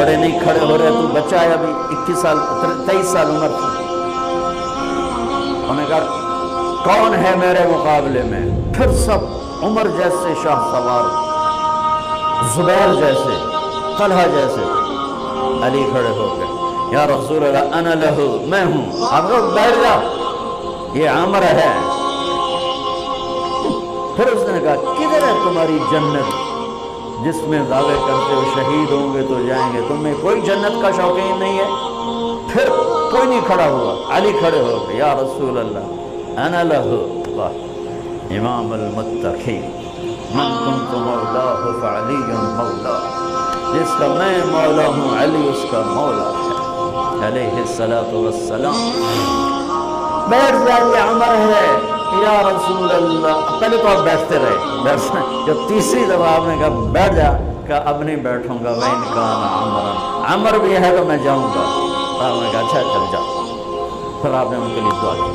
ستارے نہیں کھڑے ہو رہے، تو بچہ ہے ابھی 21 سال 23 سال عمر تھی۔ انہوں نے کہا کون ہے میرے مقابلے میں؟ پھر سب عمر جیسے شاہ سوار، زبیر جیسے، طلحہ جیسے، علی کھڑے ہو گئے، یا رسول اللہ انا لہو، میں ہوں۔ آپ لوگ بیٹھ جا، یہ عمر ہے۔ پھر اس نے کہا کدھر ہے تمہاری جنت جس میں دعوے کرتے ہو شہید ہوں گے تو جائیں گے، تمہیں کوئی جنت کا شوقین نہیں ہے؟ پھر کوئی نہیں کھڑا ہوا، علی کھڑے ہو گئے، یا رسول اللہ انا لہو، امام المتقین، من کنت مولاہ فعلی مولا، جس کا میں مولا ہوں علی اس کا مولا ہے علیہ السلام۔ بیٹھ جائیے، عمر ہے یا رسول اللہ۔ پہلے تو آپ بیٹھتے رہے، جب تیسری دفعہ آپ نے کہا بیٹھ جا، کہا اب نہیں بیٹھوں گا، وَإِنْ كَانَ عَمْرًا، عمر بھی ہے تو میں جاؤں گا۔ آپ نے کہا اچھا چل جا۔ پھر آپ نے ان کے لیے دعا کی۔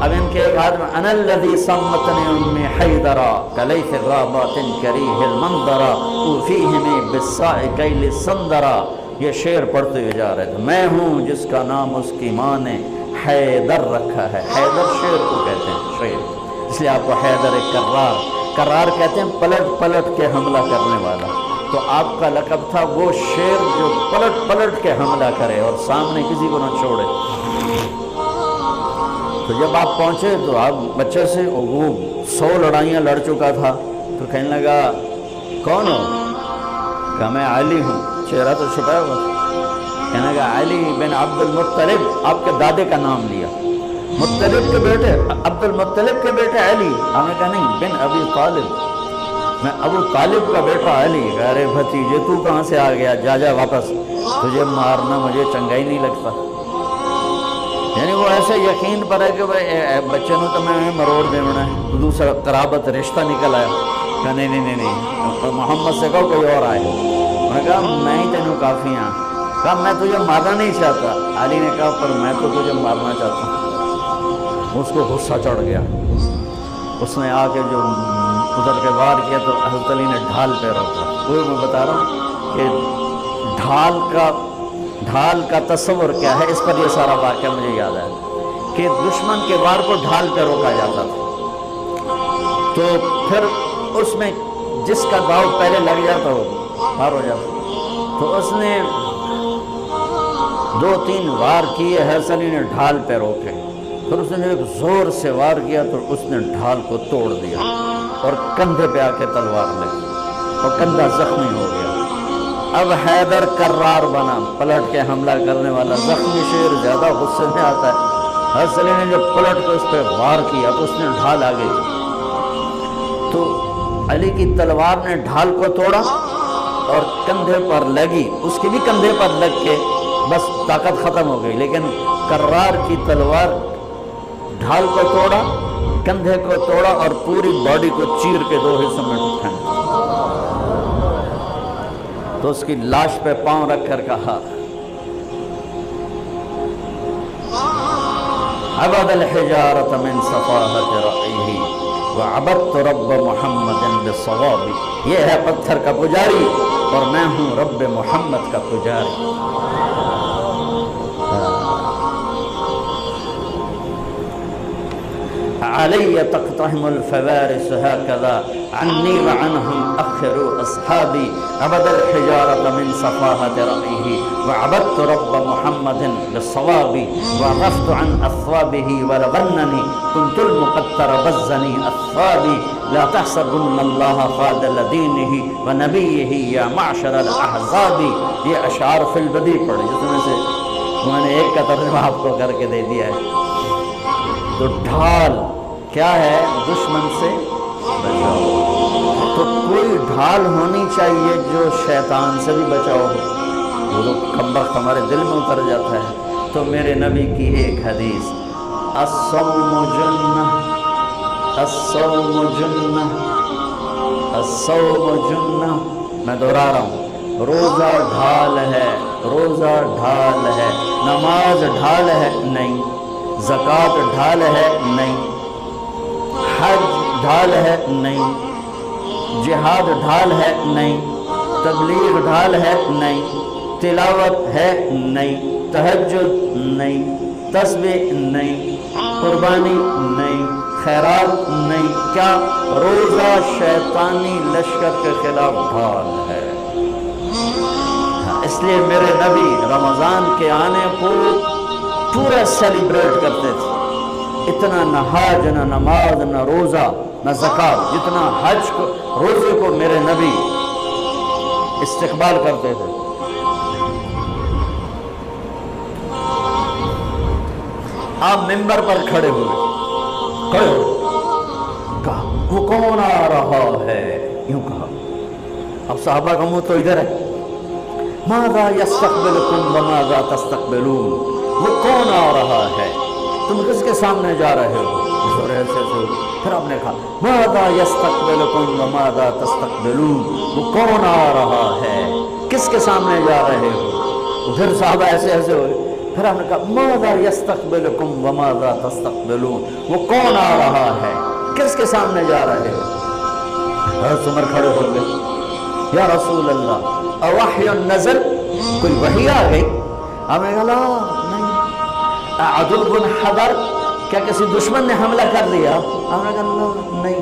اب ان کے ایک ہاتھ میں انا الذی سمتنی امی حیدرا کلیث غابات کریہ المنظرا اوفیہمی بالساء کیل سندرا۔ یہ شعر پڑھتے ہوئے جا رہے تھے، میں ہوں جس کا نام اس کی ماں نے حیدر رکھا ہے۔ حیدر شعر کو کہتے ہیں، شعر، اس لیے آپ کو حیدر کرار کہتے ہیں، پلٹ پلٹ کے حملہ کرنے والا۔ تو آپ کا لقب تھا وہ شیر جو پلٹ پلٹ کے حملہ کرے اور سامنے کسی کو نہ چھوڑے۔ تو جب آپ پہنچے تو آپ بچے سے، وہ 100 لڑائیاں لڑ چکا تھا، تو کہنے لگا کون ہو؟ کہا میں علی ہوں، چہرہ تو چھپایا ہوا تھا۔ کہنے لگا علی بن عبد المطلب، آپ کے دادے کا نام لیا، مطلب کے بیٹے، عبد المطلب کے بیٹے علی۔ ہم نے کہا نہیں، بن ابی طالب، میں ابو طالب کا بیٹا علی۔ ارے بھتیجے تو کہاں سے آ گیا، جا جا واپس، تجھے مارنا مجھے چنگا ہی نہیں لگتا۔ یعنی وہ ایسے یقین پر ہے کہ بچے نو تو میں مروڑ دینا ہے، دوسرا قرابت رشتہ نکل آیا۔ کہا نہیں، محمد سے کہو کوئی اور آئے۔ انہوں نے کہا میں ہی تینوں کافی ہاں۔ کہا میں تجھے مارنا نہیں چاہتا۔ علی نے کہا پر میں تو تجھے مارنا چاہتا ہوں۔ اس کو غصہ چڑھ گیا، اس نے آ کے جو ادھر کے وار کیا تو حضرت علی نے ڈھال پہ روکا۔ وہ میں بتا رہا ہوں کہ ڈھال کا تصور کیا ہے، اس پر یہ سارا واقعہ مجھے یاد ہے کہ دشمن کے وار کو ڈھال پہ روکا جاتا تھا، تو پھر اس میں جس کا داؤ پہلے لگ جاتا وہ پار ہو جاتا۔ تو اس نے 2-3 وار کیے، حضرت علی نے ڈھال پہ روکے، پھر اس نے ایک زور سے وار کیا تو اس نے ڈھال کو توڑ دیا اور کندھے پہ آ کے تلوار لگی اور کندھا زخمی ہو گیا۔ اب حیدر کرار بنا، پلٹ کے حملہ کرنے والا۔ زخمی شیر زیادہ غصے میں آتا ہے۔ حضرت علی نے جو پلٹ کے اس پہ وار کیا تو اس نے ڈھال آگے کی، تو علی کی تلوار نے ڈھال کو توڑا اور کندھے پر لگی، اس کی بھی کندھے پر لگ کے بس طاقت ختم ہو گئی، لیکن کرار کی تلوار ڈھال کو توڑا، کندھے کو توڑا اور پوری باڈی کو چیر کے 2 حصوں میں پھینکا۔ تو اس کی لاش پہ پاؤں رکھ کر کہا عبد الحجارۃ من صفاحۃ رأیہ وعبدت رب محمد بالصواب۔ یہ ہے پتھر کا پجاری اور میں ہوں رب محمد کا پجاری۔ علی تقتحم الفوارس هكذا عني وعنهم أخروا أصحابي عبد الحجارة من صفاحة رأيه وعبدت رب محمد بالصواب وعرفت عن أثوابه ولغنني كنت المقتر بزني أثوابي لا تحسبن الله خاذل دينه ونبيه يا معشر الأحزاب۔ یہ اشعار فی البدیع پڑھے جس میں سے میں نے ایک کا ترجمہ آپ کو کر کے دے دیا ہے۔ تو ڈھال کیا ہے؟ دشمن سے بچاؤ۔ تو کوئی ڈھال ہونی چاہیے جو شیطان سے بھی بچاؤ ہو، وہ تو کمبخت ہمارے دل میں اتر جاتا ہے۔ تو میرے نبی کی ایک حدیث، الصوم جنہ، الصوم جنہ، الصوم جنہ، میں دہرا رہا ہوں، روزہ ڈھال ہے، روزہ ڈھال ہے۔ نماز ڈھال ہے نہیں، زکوٰۃ ڈھال ہے نہیں، حج ڈھال ہے نہیں، جہاد ڈھال ہے نہیں، تبلیغ ڈھال ہے نہیں، تلاوت ہے نہیں، تہجد نہیں، تسبیح نہیں، قربانی نہیں، خیرات نہیں، کیا روزہ شیطانی لشکر کے خلاف ڈھال ہے۔ اس لیے میرے نبی رمضان کے آنے کو پورا سیلیبریٹ کرتے تھے، اتنا نہ حج نہ نماز نہ روزہ نہ زکوٰۃ جتنا حج کو روزے کو میرے نبی استقبال کرتے تھے۔ آپ ممبر پر کھڑے ہوئے، کہا وہ کون آ رہا ہے، یوں کہا۔ اب صحابہ کا منہ تو ادھر ہے، ماذا یستقبلکم وماذا تستقبلون، وہ کون آ رہا ہے، تم کس کے سامنے جا رہے ہو؟ پھر آپ نے کہا ماذا یستقبلکم وماذا تستقبلون، وہ کون آ رہا ہے، کس کے سامنے جا رہے ہو؟ پھر صحابہ ایسے ایسے ہوئے۔ پھر ہم نے کہا ماذا یستقبلکم وماذا تستقبلون، وہ کون آ رہا ہے، کس کے سامنے جا رہے ہو؟ حضرت عمر کھڑے ہو گئے، یا رسول اللہ اوحی نزل، کوئی وحی آ گئی؟ ہم نے کہا لا نہیں۔ عدو بن حضر، کیا کسی دشمن نے حملہ کر دیا؟ ہم نے کہا نہیں۔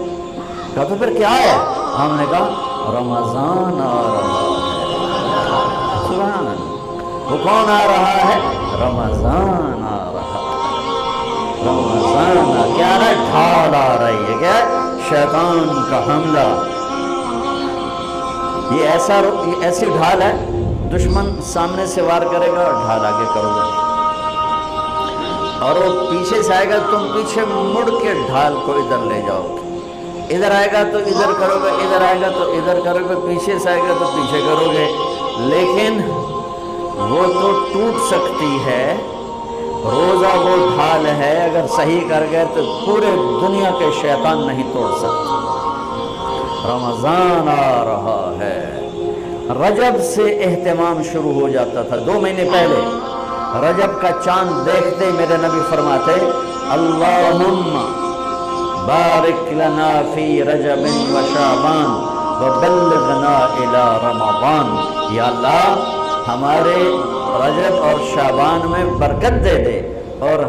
کہا تو پھر کیا ہے؟ ہم نے کہا رمضان آ رہا ہے۔ سبحان اللہ، وہ کون آ رہا ہے؟ رمضان آ رہا ہے، رمضان کیا رہا ہے؟ ڈھال آ رہی ہے، کیا شیطان کا حملہ۔ یہ ایسی ڈھال ہے، دشمن سامنے سے وار کرے گا اور ڈھال آگے کرو گے، اور وہ پیچھے سے آئے گا، تم پیچھے مڑ کے ڈھال کو ادھر لے جاؤ گے، ادھر آئے گا تو ادھر کرو گے، ادھر آئے گا تو ادھر کرو گے، پیچھے سے آئے گا تو پیچھے کرو گے، لیکن وہ تو ٹوٹ سکتی ہے۔ روزہ وہ ڈھال ہے، اگر صحیح کر گئے تو پورے دنیا کے شیطان نہیں توڑ سکتے۔ رمضان آ رہا ہے، رجب سے اہتمام شروع ہو جاتا تھا۔ 2 مہینے پہلے رجب کا چاند دیکھتے میرے نبی فرماتے اللہم بارک لنا فی رجب و شعبان وبلغنا الی رمضان، یا اللہ ہمارے رجب اور شعبان میں برکت دے دے اور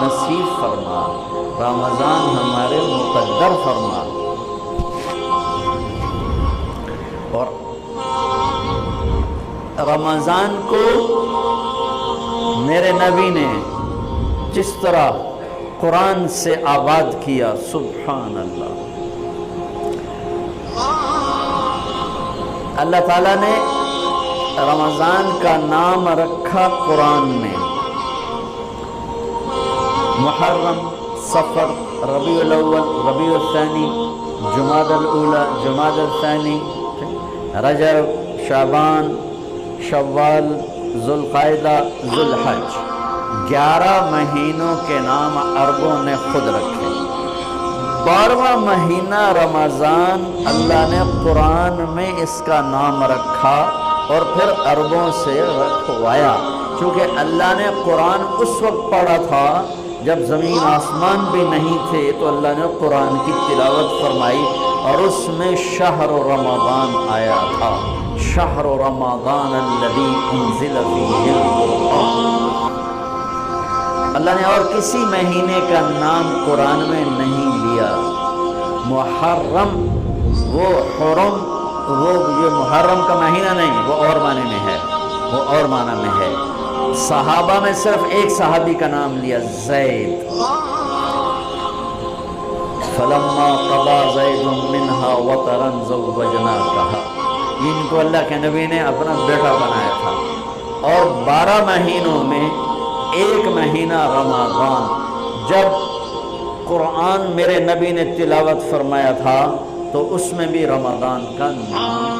نصیب فرما، رمضان ہمارے مقدر فرما۔ اور رمضان کو میرے نبی نے جس طرح قرآن سے آباد کیا، سبحان اللہ، اللہ تعالیٰ نے رمضان کا نام رکھا قرآن میں، محرم، صفر، ربیع الاول، ربیع الثانی، جمادی الاولی، جمادی الثانی، رجب، شعبان، شوال، ذوالقعدہ، ذوالحج، 11 مہینوں کے نام عربوں نے خود رکھے۔ 12واں مہینہ رمضان اللہ نے قرآن میں اس کا نام رکھا اور پھر عربوں سے رکھوایا، چونکہ اللہ نے قرآن اس وقت پڑھا تھا جب زمین آسمان بھی نہیں تھے، تو اللہ نے قرآن کی تلاوت فرمائی اور اس میں شہر رمضان آیا تھا، شہر رمضان الذی انزل فیہ القرآن۔ اللہ نے اور کسی مہینے کا نام قرآن میں نہیں لیا۔ محرم، وہ حرم، وہ یہ محرم کا مہینہ نہیں، وہ اور معنی میں ہے، وہ اور معنی میں ہے۔ صحابہ میں صرف ایک صحابی کا نام لیا، زید، فلما قضى زید منها وطرا زوجناکہا، ان کو اللہ کے نبی نے اپنا بیٹا بنایا تھا۔ اور 12 مہینوں میں ایک مہینہ رمضان، جب قرآن میرے نبی نے تلاوت فرمایا تھا تو اس میں بھی رمضان کا نام